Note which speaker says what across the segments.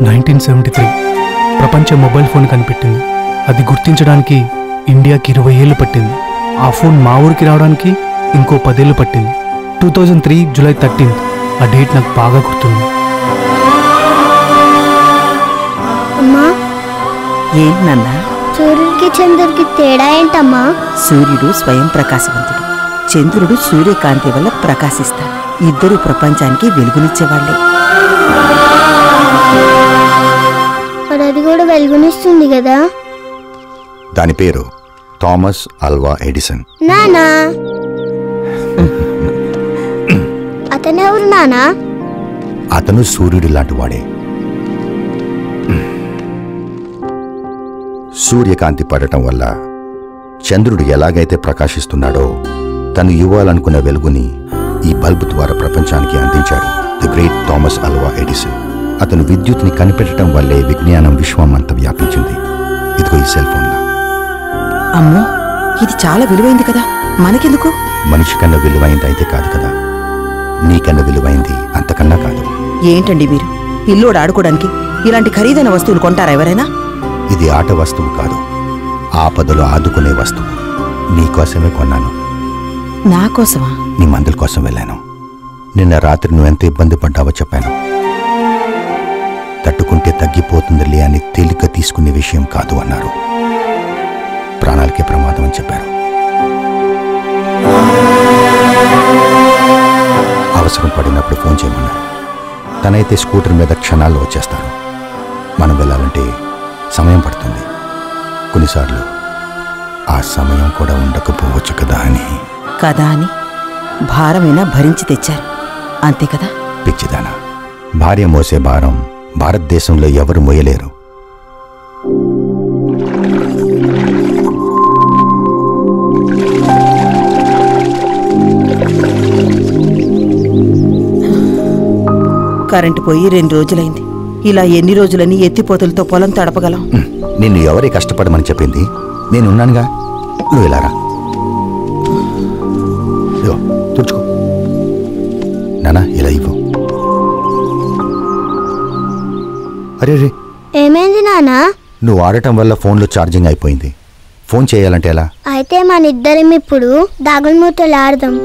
Speaker 1: 1973 ప్రపంచ mobile phone కనిపెట్టింది. అది గుర్తించడానికి ఇండియాకి 20 ఏళ్ళు పట్టింది. ఆ ఫోన్ మా ఊరికి రావడానికి ఇంకో 10 ఏళ్ళు పట్టింది. 2003 జూలై 13th ఆ డేట్ నాకు బాగా గుర్తుంది.
Speaker 2: అమ్మా,
Speaker 3: ఏంటన్నా?
Speaker 2: సూర్యుడికి చంద్రుడికి తేడా ఏంటమ్మా?
Speaker 3: సూర్యుడు స్వయం ప్రకాశవంతుడు, చంద్రుడు సూర్యకాంతి వల్ల ప్రకాశిస్తాడు. ఇద్దరు ప్రపంచానికి వెలుగునిచ్చేవాళ్లే.
Speaker 2: అది కూడా వెలుగునిస్తుంది కదా?
Speaker 4: దాని పేరు థామస్ ఆల్వా ఎడిసన్.
Speaker 2: నానా, అతను ఎవరు నానా?
Speaker 4: అతను సూర్యుడి లాంటి వాడే. సూర్యకాంతి పడటం వల్ల చంద్రుడు ఎలాగైతే ప్రకాశిస్తున్నాడో తను ఇవ్వాలనుకున్న వెలుగుని ఈ బల్బు ద్వారా ప్రపంచానికి అందించాడు the great Thomas Alva Edison. అతను విద్యుత్ని కనిపెట్టడం వల్లే విజ్ఞానం విశ్వమంతా వ్యాపించింది. ఇదిగో ఈ సెల్ ఫోన్లా.
Speaker 3: అమ్మో, ఇది చాలా విలువైంది కదా, మనకెందుకు?
Speaker 4: మనిషి కన్నా విలువైంది అయితే కాదు కదా, నీకన్నా విలువైంది అంతకన్నా కాదు.
Speaker 3: ఏంటండి మీరు? పిల్లోడు ఆడుకోవడానికి ఇలాంటి ఖరీదైన వస్తువులు కొంటారా ఎవరైనా?
Speaker 4: ఇది ఆట వస్తువు కాదు, ఆపదలో ఆదుకునే వస్తువు. నీకోసమే కొన్నాను.
Speaker 3: నా కోసమా?
Speaker 4: నీ మందుల కోసం వెళ్ళాను. నిన్న రాత్రి నువ్వెంత ఇబ్బంది పడ్డావో చెప్పాను. తట్టుకుంటే తగ్గిపోతుందిలే అని తేలిక తీసుకునే విషయం కాదు అన్నారు. ప్రాణాలకే ప్రమాదం అని చెప్పారు. అవసరం పడినప్పుడు ఫోన్ చేయమన్నారు. తనైతే స్కూటర్ మీద క్షణాల్లో వచ్చేస్తారు. మనం వెళ్ళాలంటే సమయం పడుతుంది. కొన్నిసార్లు ఆ సమయం కూడా ఉండకపోవచ్చు కదా అని
Speaker 3: భారమైనా భరించి తెచ్చారు, అంతే కదా?
Speaker 4: పిచ్చిదానా, భార్య మోసే భారం భారతదేశంలో ఎవరు మోయలేరు.
Speaker 3: కరెంటు పోయి 2 రోజులైంది. ఇలా ఎన్ని రోజులని ఎత్తిపోతలతో పొలం తడపగలం?
Speaker 4: నిన్ను ఎవరే కష్టపడమని చెప్పింది? నేనున్నానుగా, నువ్వు ఇలా రా. తుడుచుకో నానా, ఇలా ఇవ్వు. అరే రే,
Speaker 2: ఏమైంది నానా?
Speaker 4: నువ్వు ఆడటం వల్ల ఫోన్లో ఛార్జింగ్ అయిపోయింది. ఫోన్ చేయాలంటే ఎలా?
Speaker 2: అయితే మన ఇద్దరం ఇప్పుడు దాగుడుమూతలు ఆడదాం.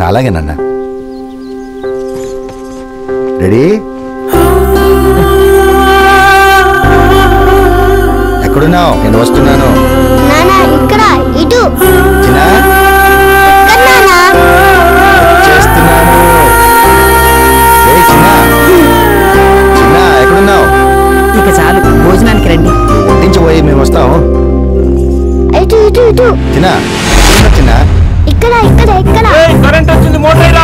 Speaker 4: అలాగే నాన్న. రెడీ? ఎక్కడున్నావు? నేను వస్తున్నాను.
Speaker 2: నానా, ఇక్కడ ఇటు.
Speaker 4: చిన్నా, చేస్తున్నాను. చిన్నా, ఎక్కడున్నావు?
Speaker 3: ఇక చాలు, భోజనానికి రండి.
Speaker 4: వడ్డించబోయి మేము వస్తాం.
Speaker 2: ఇటు ఇటు ఇటు.
Speaker 4: చిన్నా, చిన్నా,
Speaker 2: ఇక్కడ ఇక్కడ ఇక్కడ.
Speaker 1: కరెంట్ వచ్చింది, మోటార్.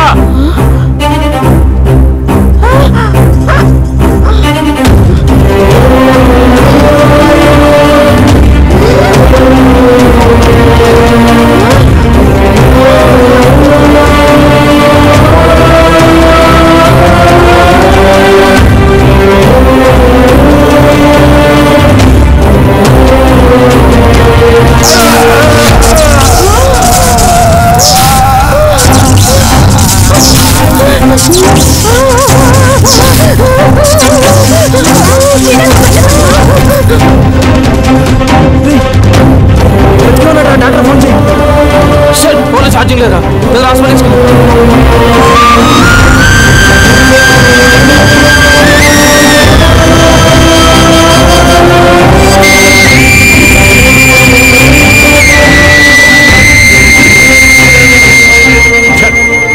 Speaker 1: ఛార్జింగ్ లేదా?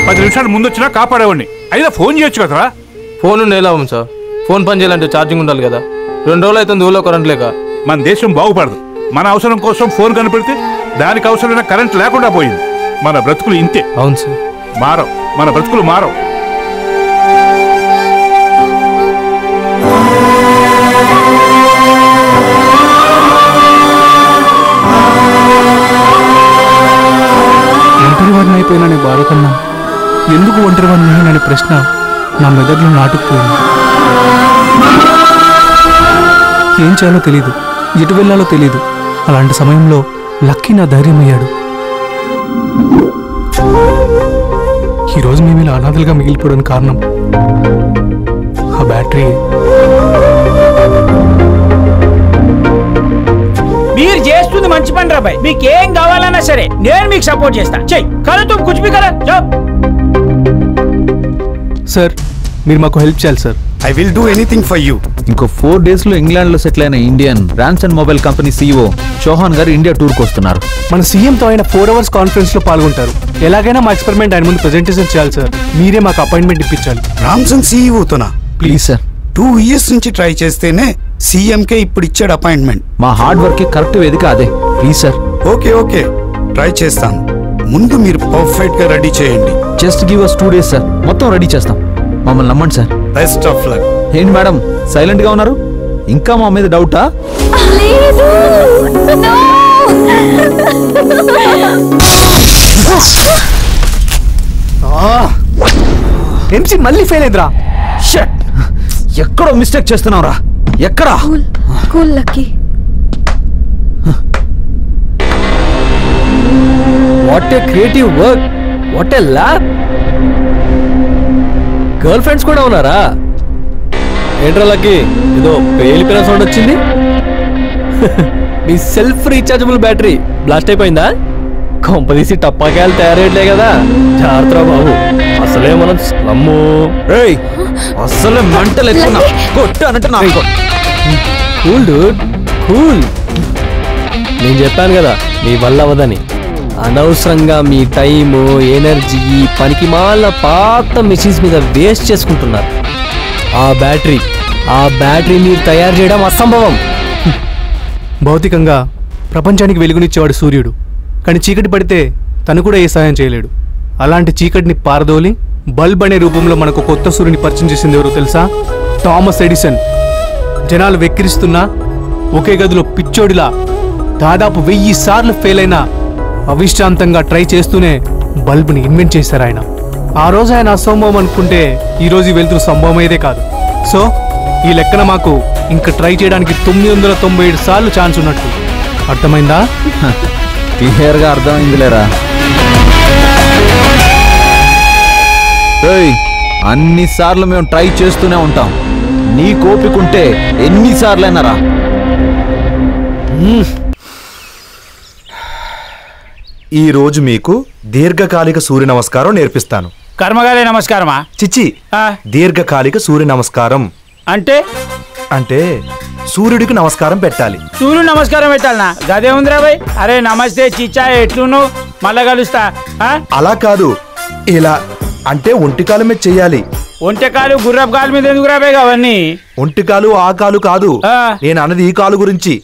Speaker 5: పది నిమిషాలు ముందు వచ్చినా కాపాడేవాడిని. అయినా ఫోన్ చేయొచ్చు కదరా.
Speaker 6: Phone నేలాం sir. ఫోన్ పని చేయాలంటే ఛార్జింగ్ ఉండాలి కదా. 2 రోజులు అవుతుంది ఊళ్ళో కరెంట్ లేక.
Speaker 5: మన దేశం బాగుపడదు. మన అవసరం కోసం ఫోన్ కనిపెడితే దానికి అవసరమైన కరెంట్ లేకుండా పోయింది. మన బ్రతుకులు ఇంతే.
Speaker 6: అవును సార్,
Speaker 5: మారవు. మన బ్రతుకులు మారవు.
Speaker 1: ఒంటరివాడిని అయిపోయిననే బాధ కన్నా ఎందుకు ఒంటరివాడిని అనే ప్రశ్న నా మెదడులో నాటుకుపోయింది. ఏం చేయాలో తెలీదు, ఎటు వెళ్ళాలో తెలీదు. అలాంటి సమయంలో లక్కీ నా ధైర్యం అయ్యాడు. ఈరోజు మేము ఇలా అనాథలుగా మిగిలిపోవడానికి కారణం ఆ బ్యాటరీ.
Speaker 7: సరే నేను మీకు సపోర్ట్ చేస్తా చెయ్ కరో తుమ్ కుచ్ భీ కరో జో
Speaker 1: సార్ మీరు మాకు హెల్ప్ చేయాలి sir.
Speaker 8: I will do anything for you.
Speaker 9: ఇంకో 4 days లో ఇంగ్లాండ్ లో సెటిల్ అయిన Indian Ranson mobile company CEO Chauhan garu India టూర్కి వస్తున్నారు.
Speaker 1: మన సీఎంతో ఆయన 4 hours కాన్ఫరెన్స్ లో పాల్గొంటారు. ఎలాగైనా మా ఎక్స్పెరిమెంట్ ఆయన ముందు ప్రెజెంటేషన్ చేయాలి సార్. మీరే మాకు అపాయింట్మెంట్ ఇప్పించాలి.
Speaker 8: రామ్సన్ CEOతోనా?
Speaker 9: Please sir.
Speaker 8: 2 years నుంచి ట్రై చేస్తేనే CMకే ఇప్పుడు ఇచ్చాడు అపాయింట్మెంట్.
Speaker 9: మా హార్డ్ వర్క్ కి కరెక్ట్ వేదిక అదే. Please sir.
Speaker 8: ఓకే ట్రై చేస్తాను. ముందు మీరు పర్ఫెక్ట్ గా రెడీ చేయండి.
Speaker 9: Just give us 2 days sir, మొత్తం రెడీ చేస్తాం. మమ్మల్ని నమ్మండి సార్.
Speaker 8: Best of luck.
Speaker 9: ఏంటి మేడం సైలెంట్ గా ఉన్నారు? ఇంకా మా మీద డౌటా?
Speaker 1: ఎంసీ మళ్ళీ ఫెయిల్ అయిందిరా.
Speaker 9: షట్, ఎక్కడో మిస్టేక్ చేస్తున్నావురా. ఎక్కడా?
Speaker 10: Cool lucky.
Speaker 11: What a creative work, what a lab. Girl friends కూడా ఉన్నారా? ఏంట్రా లక్కీ, ఏదో పేలిపోయిన సౌండ్ వచ్చింది. మీ సెల్ఫ్ రీఛార్జబుల్ బ్యాటరీ బ్లాస్ట్ అయిపోయిందా? కొంపదీసి టప్పాకాయలు తయారయ్యట్లే కదా, జాగ్రత్త బాబు. అసలే మనం స్లమ్ము.
Speaker 9: అసలే మంటలు ఎక్కువ కొట్టు అన్నట్టు నాకు.
Speaker 11: Cool Dude cool. నేను చెప్పాను కదా మీ వల్ల అవ్వదని. అనవసరంగా మీ టైము ఎనర్జీ పనికి మాల పాత మెషిన్స్ మీద వేస్ట్ చేసుకుంటున్నారు. ఆ బ్యాటరీ మీరు తయారు చేయడం అసంభవం.
Speaker 1: భౌతికంగా ప్రపంచానికి వెలుగునిచ్చేవాడు సూర్యుడు, కానీ చీకటి పడితే తను కూడా ఏ సాయం చేయలేడు. అలాంటి చీకటిని పారదోలి బల్బ్ అనే రూపంలో మనకు కొత్త సూర్యుని పరిచయం చేసింది ఎవరో తెలుసా? Thomas Edison. జనాలు వెక్కిరిస్తున్నా ఒకే గదిలో పిచ్చోడిలా దాదాపు 1000 సార్లు ఫెయిల్ అయినా అవిశ్రాంతంగా ట్రై చేస్తూనే బల్బ్ని ఇన్వెంట్ చేశారు ఆయన. ఆ రోజు ఆయన అసంభవం అనుకుంటే ఈరోజు ఈ వెళ్తురు సంభవం అయ్యేదే కాదు. సో ఈ లెక్కన మాకు ఇంకా ట్రై చేయడానికి 997 సార్లు ఛాన్స్ ఉన్నట్టు. అర్థమైందా?
Speaker 9: క్లియర్గా అర్థమైందిలేరా. అన్నిసార్లు మేము ట్రై చేస్తూనే ఉంటాం. నీ కోపికుంటే ఎన్నిసార్లైనా రా.
Speaker 12: ఈ రోజు మీకు దీర్ఘకాలిక సూర్య నమస్కారం నేర్పిస్తాను.
Speaker 7: కర్మగారే నమస్కారమా?
Speaker 12: చిచ్చి, దీర్ఘకాలిక సూర్య నమస్కారం
Speaker 7: అంటే
Speaker 12: అంటే సూర్యుడికి నమస్కారం పెట్టాలి.
Speaker 7: సూర్యుడు నమస్కారం పెట్టాలనా? గదే ఉందిరా బాయ్. అరే నమస్తే చిచ్చా, ఎట్లును? మళ్ళా కలుస్తా.
Speaker 12: అలా కాదు, ఇలా అంటే ఒంటికాలు మీద చెయ్యాలి.
Speaker 7: ఒంటెకాలు గుర్రపు కాలు మీద ఎందుకు రాబాయి అవన్నీ?
Speaker 12: ఒంటికాలు ఆ కాలు కాదు, నేను అన్నది ఈ కాలు గురించి.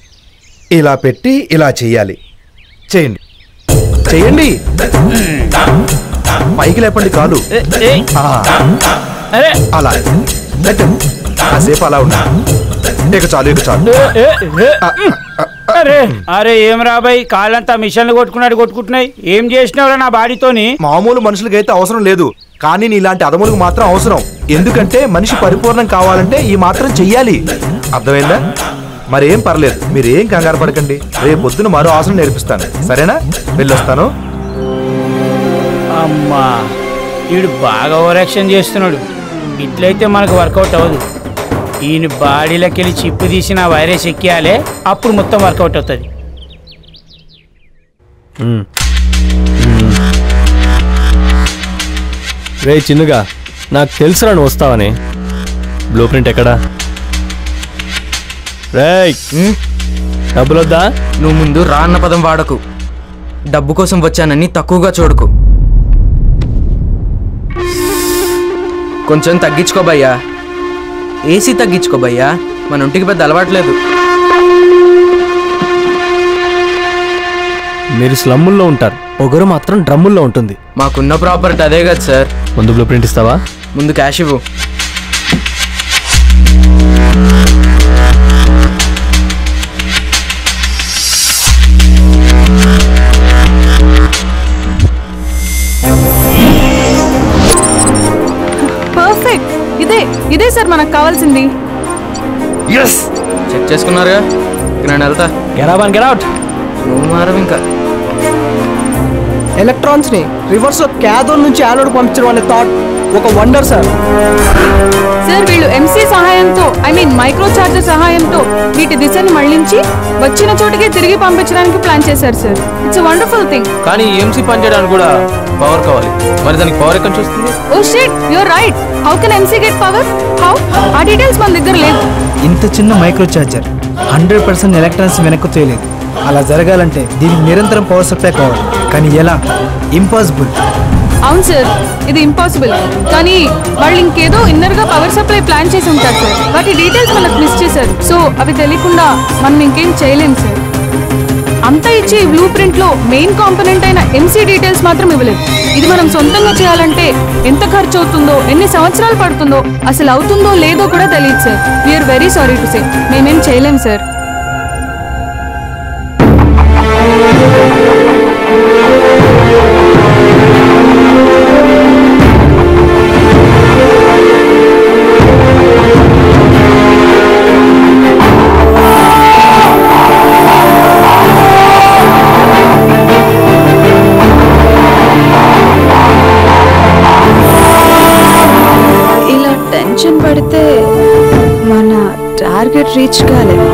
Speaker 12: ఇలా పెట్టి ఇలా చెయ్యాలి. చేయండి చెయ్యండి, పైకి లేపండి కాలు. అలా కాసేపు అలా ఉన్నా. ఇక చాలు.
Speaker 7: అరే ఏం రాబాయ్, కాళ్ళంతా మిషన్లు కొట్టుకుంటున్నాయి. ఏం చేసినావురా నా బాడీతోని?
Speaker 12: మామూలు మనుషులకైతే అవసరం లేదు, కానీ నీలాంటి అదములకు మాత్రం అవసరం. ఎందుకంటే మనిషి పరిపూర్ణం కావాలంటే ఈ మాత్రం చెయ్యాలి. అర్థమైందా? మరేం పర్లేదు, మీరేం కంగారు పడకండి. రేపు పొద్దున మరో ఆసనం నేర్పిస్తాను, సరేనా? వెళ్ళొస్తాను.
Speaker 7: అమ్మా, వీడు బాగా ఓవరాక్షన్ చేస్తున్నాడు. ఇట్లయితే మనకు వర్కౌట్ అవ్వదు. ఈయన బాడీలోకి వెళ్ళి చిప్పు తీసిన వైరస్ ఎక్కియాలే, అప్పుడు మొత్తం వర్కౌట్ అవుతుంది.
Speaker 11: రే చిన్నుగా, నాకు తెలుసురా నువ్వు వస్తావని. బ్లూ ప్రింట్ ఎక్కడా? రేయ్, డబ్బులు వద్దా?
Speaker 13: నువ్వు ముందు రా అన్న పదం వాడకు. డబ్బు కోసం వచ్చానని తక్కువగా చూడకు. కొంచెం తగ్గించుకోబయ్యా. ఏసీ తగ్గించుకోబయ్యా, మన ఒంటికి పెద్ద అలవాట్లేదు.
Speaker 11: మీరు స్లమ్ముల్లో ఉంటారు, పొగరు మాత్రం డ్రమ్ముల్లో ఉంటుంది.
Speaker 13: మాకున్న ప్రాపర్టీ అదే కదా సార్.
Speaker 11: ముందు బ్లూ ప్రింట్ ఇస్తావా?
Speaker 13: ముందు క్యాష్ ఇవ్వు.
Speaker 10: పర్ఫెక్ట్. ఇదే సార్ మనకు కావాల్సింది.
Speaker 13: చెక్ చేసుకున్నారుగా, నేను వెళ్తా.
Speaker 11: Get out.
Speaker 13: నువ్వు మారం ఇంకా.
Speaker 14: ఎలక్ట్రాన్స్ ని రివర్స్ లో క్యాథోడ్ నుంచి యానోడ్ పంపించడం అనే థాట్
Speaker 11: ఒక వండర్ సార్.
Speaker 10: సార్ వీళ్ళు ఎంసీ సహాయంతో మైక్రో చార్జర్ సహాయంతో వీటి దిశని మళ్లించి వచ్చిన చోటుకే తిరిగి పంపించడానికి ప్లాన్ చేశారు సార్. It's wonderful thing.
Speaker 6: కానీ ఎంసీ పనిచేయడానికి కూడా పవర్ కావాలి. మరి దానికి పవర్ ఎక్కడి నుంచి వస్తుంది?
Speaker 10: Oh shit, you are right. How can MC get power? How? ఆ డీటెయిల్స్ మన దగ్గర లేదు.
Speaker 14: ఇంత చిన్న మైక్రో చార్జర్ 100% ఎలక్ట్రాన్స్ వెనక్కు తేలేదు. అలా జరగాలంటే దీనికి నిరంతరం పవర్ సప్లై కావాలి. కానీ ఎలా? ఇంపాసిబుల్.
Speaker 10: అవును సార్, ఇది ఇంపాసిబుల్. కానీ వాళ్ళు ఇంకేదో ఇన్నర్ గా పవర్ సప్లై ప్లాన్ చేసి ఉంటారు సార్. వాటి డీటెయిల్స్ మనకు మిస్ చేశారు. సో అవి తెలియకుండా మనం ఇంకేం చేయలేం సార్. అంతా ఇచ్చే ఈ బ్లూ ప్రింట్ లో మెయిన్ కాంపోనెంట్ అయిన ఎంసీ డీటెయిల్స్ మాత్రం ఇవ్వలేదు. ఇది మనం సొంతంగా చేయాలంటే ఎంత ఖర్చు అవుతుందో, ఎన్ని సంవత్సరాలు పడుతుందో, అసలు అవుతుందో లేదో కూడా తెలియదు సార్. వీఆర్ వెరీ సారీ టు సే, మేమేం చేయలేం సార్.
Speaker 15: టెన్షన్ పడితే మన టార్గెట్ రీచ్ కాలేదు.